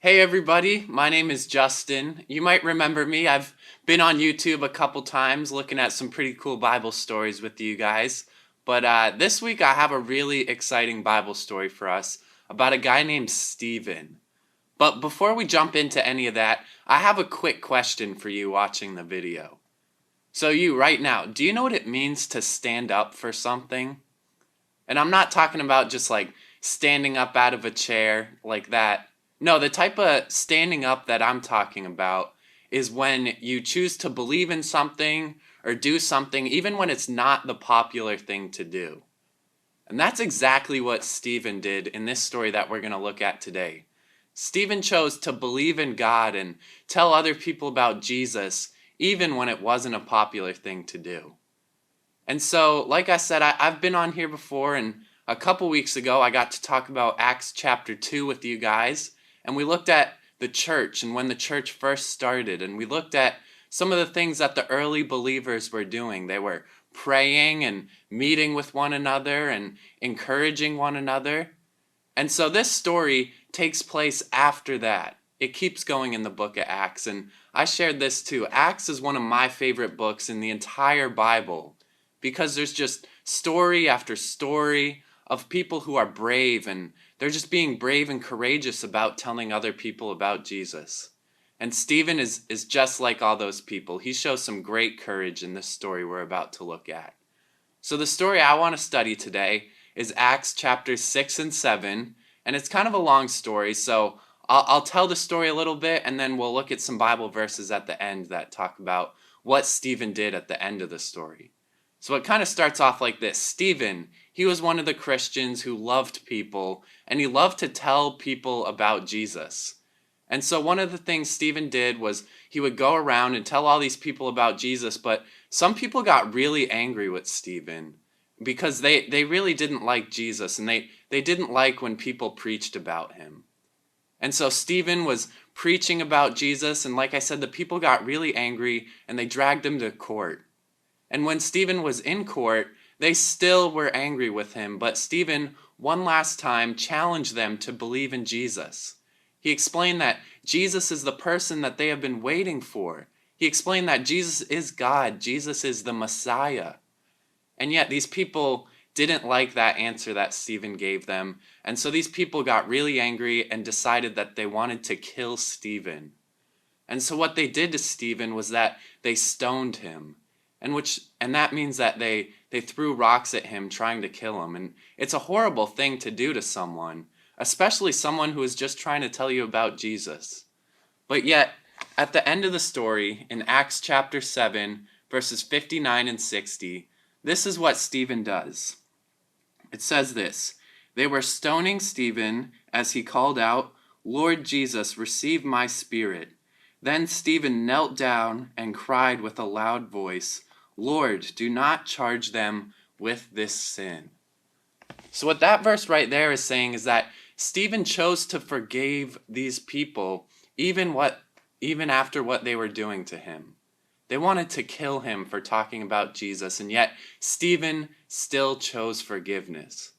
Hey everybody, my name is Justin. You might remember me. I've been on YouTube a couple times looking at some pretty cool Bible stories with you guys. But this week I have a really exciting Bible story for us about a guy named Stephen. But before we jump into any of that, I have a quick question for you watching the video. So you right now, do you know what it means to stand up for something? And I'm not talking about just like standing up out of a chair like that. No, the type of standing up that I'm talking about is when you choose to believe in something or do something even when it's not the popular thing to do. And that's exactly what Stephen did in this story that we're going to look at today. Stephen chose to believe in God and tell other people about Jesus even when it wasn't a popular thing to do. And so, like I said, I've been on here before, and a couple weeks ago I got to talk about Acts chapter 2 with you guys, and we looked at the church and when the church first started, and we looked at some of the things that the early believers were doing. They were praying and meeting with one another and encouraging one another. And so this story takes place after that. It keeps going in the book of Acts, and I shared this too. Acts is one of my favorite books in the entire Bible because there's just story after story of people who are brave, and they're just being brave and courageous about telling other people about Jesus. And Stephen is just like all those people. He shows some great courage in this story we're about to look at. So the story I want to study today is Acts chapters 6 and 7, and it's kind of a long story, so I'll tell the story a little bit, and then we'll look at some Bible verses at the end that talk about what Stephen did at the end of the story. So it kind of starts off like this. Stephen, he was one of the Christians who loved people, and he loved to tell people about Jesus. And so one of the things Stephen did was he would go around and tell all these people about Jesus, but some people got really angry with Stephen because they really didn't like Jesus, and they didn't like when people preached about him. And so Stephen was preaching about Jesus, and like I said, the people got really angry and they dragged him to court. And when Stephen was in court, they still were angry with him, but Stephen, one last time, challenged them to believe in Jesus. He explained that Jesus is the person that they have been waiting for. He explained that Jesus is God, Jesus is the Messiah. And yet these people didn't like that answer that Stephen gave them, and so these people got really angry and decided that they wanted to kill Stephen. And so what they did to Stephen was that they stoned him. And that means that they threw rocks at him trying to kill him. And it's a horrible thing to do to someone, especially someone who is just trying to tell you about Jesus. But yet, at the end of the story, in Acts chapter 7, verses 59 and 60, this is what Stephen does. It says this: "They were stoning Stephen as he called out, 'Lord Jesus, receive my spirit.' Then Stephen knelt down and cried with a loud voice, 'Lord, do not charge them with this sin.'" So what that verse right there is saying is that Stephen chose to forgive these people even after what they were doing to him. They wanted to kill him for talking about Jesus, and yet Stephen still chose forgiveness.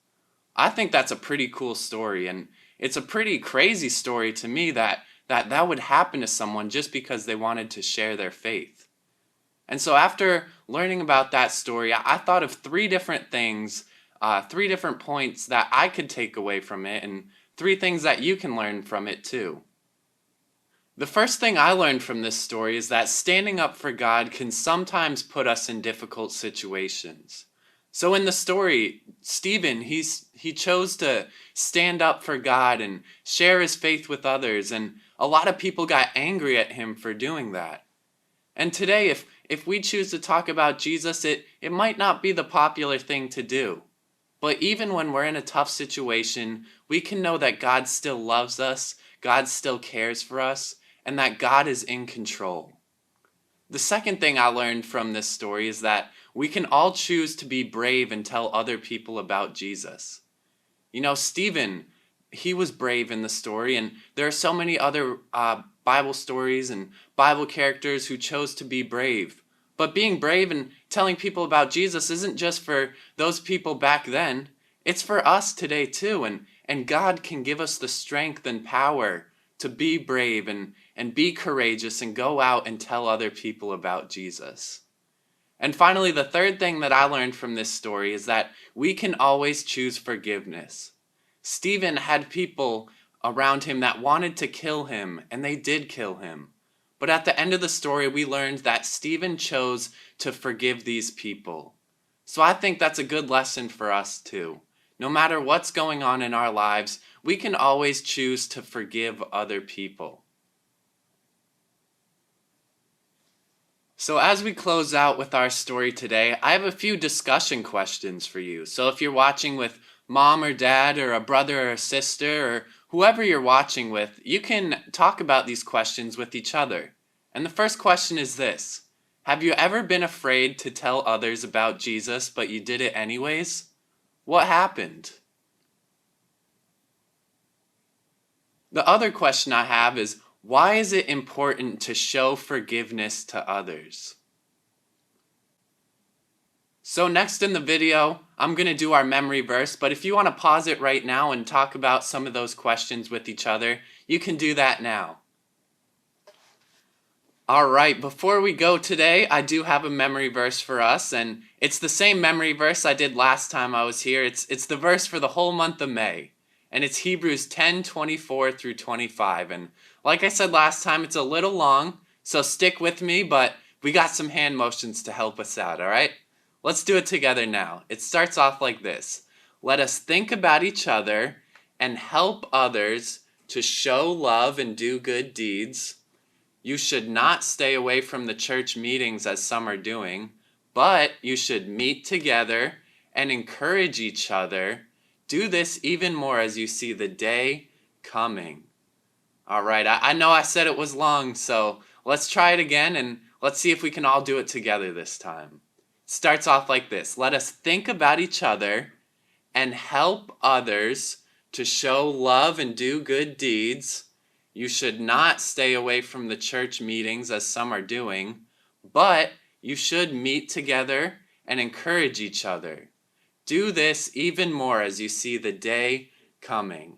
I think that's a pretty cool story, and it's a pretty crazy story to me that would happen to someone just because they wanted to share their faith. And so after learning about that story, I thought of three different things, three different points that I could take away from it, and three things that you can learn from it too. The first thing I learned from this story is that standing up for God can sometimes put us in difficult situations. So in the story, Stephen, he chose to stand up for God and share his faith with others, and a lot of people got angry at him for doing that. And today, if we choose to talk about Jesus, it might not be the popular thing to do. But even when we're in a tough situation, we can know that God still loves us, God still cares for us, and that God is in control. The second thing I learned from this story is that we can all choose to be brave and tell other people about Jesus. You know, Stephen, he was brave in the story, and there are so many other Bible stories and Bible characters who chose to be brave. But being brave and telling people about Jesus isn't just for those people back then. It's for us today too, and God can give us the strength and power to be brave and be courageous and go out and tell other people about Jesus. And finally, the third thing that I learned from this story is that we can always choose forgiveness. Stephen had people around him that wanted to kill him, and they did kill him. But at the end of the story, we learned that Stephen chose to forgive these people. So I think that's a good lesson for us too. No matter what's going on in our lives, we can always choose to forgive other people. So as we close out with our story today, I have a few discussion questions for you. So if you're watching with mom or dad or a brother or a sister or whoever you're watching with, you can talk about these questions with each other. And the first question is this: have you ever been afraid to tell others about Jesus, but you did it anyways? What happened? The other question I have is, why is it important to show forgiveness to others? So next in the video, I'm going to do our memory verse, but if you want to pause it right now and talk about some of those questions with each other, you can do that now. Alright, before we go today, I do have a memory verse for us, and it's the same memory verse I did last time I was here. It's the verse for the whole month of May, and it's Hebrews 10:24 through 25. And like I said last time, it's a little long, so stick with me, but we got some hand motions to help us out, alright? Let's do it together now. It starts off like this: let us think about each other and help others to show love and do good deeds. You should not stay away from the church meetings as some are doing, but you should meet together and encourage each other. Do this even more as you see the day coming. All right, I know I said it was long, so let's try it again and let's see if we can all do it together this time. It starts off like this: let us think about each other and help others to show love and do good deeds. You should not stay away from the church meetings as some are doing, but you should meet together and encourage each other. Do this even more as you see the day coming.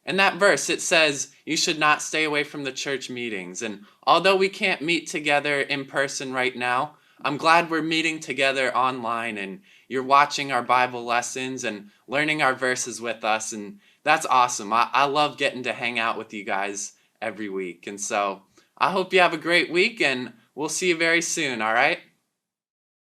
In that verse, it says you should not stay away from the church meetings. And although we can't meet together in person right now, I'm glad we're meeting together online and you're watching our Bible lessons and learning our verses with us. And that's awesome. I love getting to hang out with you guys every week. And so I hope you have a great week, and we'll see you very soon, all right?